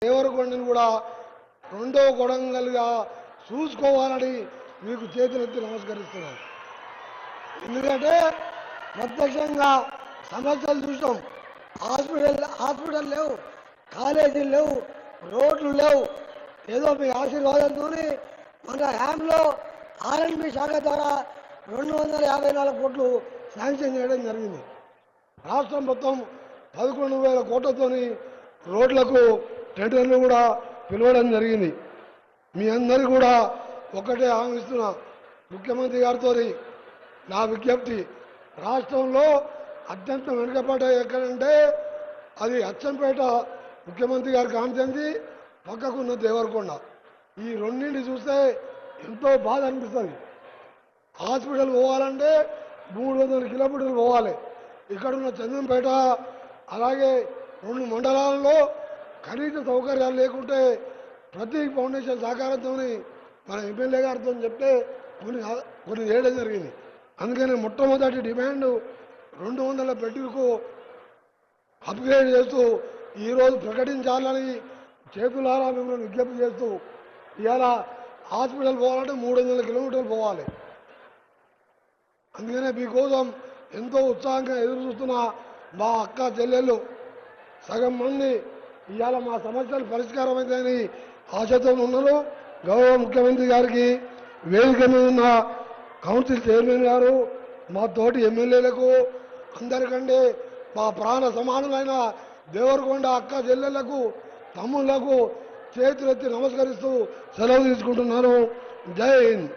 దేవరకొండను కూడా రెండో కొడంగల్గా చూసుకోవాలని మీకు చేతులెత్తి నమస్కరిస్తున్నాం. ఎందుకంటే ప్రత్యక్షంగా సమస్యలు చూసాం. హాస్పిటల్ లేవు, కాలేజీలు లేవు, రోడ్లు లేవు. ఏదో మీ ఆశీర్వాదంతో మన హ్యాండ్లో ఆర్ఎండ్బి శాఖ ద్వారా 254 కోట్లు శాంక్షన్ చేయడం జరిగింది. రాష్ట్రం మొత్తం 11,000 కోట్లతో రోడ్లకు టెండర్లు కూడా పిలవడం జరిగింది. మీ అందరూ కూడా ఒకటే హామీస్తున్నా, ముఖ్యమంత్రి గారితో నా విజ్ఞప్తి, రాష్ట్రంలో అత్యంత వెనుకబడ్డ ఎక్కడంటే అది అచ్చంపేట ముఖ్యమంత్రి గారికి కాన్సెన్సీ, పక్కకున్న దేవరకొండ. ఈ రెండింటిని చూస్తే ఎంతో బాధ అనిపిస్తుంది. హాస్పిటల్ పోవాలంటే 300 కిలోమీటర్లు పోవాలి. ఇక్కడున్న చందంపేట అలాగే 2 మండలాల్లో కనీస సౌకర్యాలు లేకుంటే ప్రతి ఫౌండేషన్ సహకారంతో మన ఎమ్మెల్యే గారితో చెప్తే కొన్ని చేయడం జరిగింది. అందుకని మొట్టమొదటి డిమాండ్ 200 బెడ్లకు అప్గ్రేడ్ చేస్తూ ఈరోజు ప్రకటించాలని చేతులారా మిమ్మల్ని విజ్ఞప్తి చేస్తూ, ఇవాళ హాస్పిటల్ పోవాలంటే 300 కిలోమీటర్లు పోవాలి. అందుకనే మీకోసం ఎంతో ఉత్సాహంగా ఎదురు చూస్తున్న మా అక్క చెల్లెళ్ళు సగం మంది ఇవాళ మా సమస్యలు పరిష్కారం అవుతాయని ఆశతో ఉన్నారు. గౌరవ ముఖ్యమంత్రి గారికి, వేదిక మీద ఉన్న కౌన్సిల్ చైర్మన్ గారు, మా తోటి ఎమ్మెల్యేలకు, అందరికంటే మా ప్రాణ సమానులైన దేవరకొండ అక్క చెల్లెళ్లకు, తమ్ముళ్లకు చేతులెత్తి నమస్కరిస్తూ సెలవు తీసుకుంటున్నాను. జై హింద్.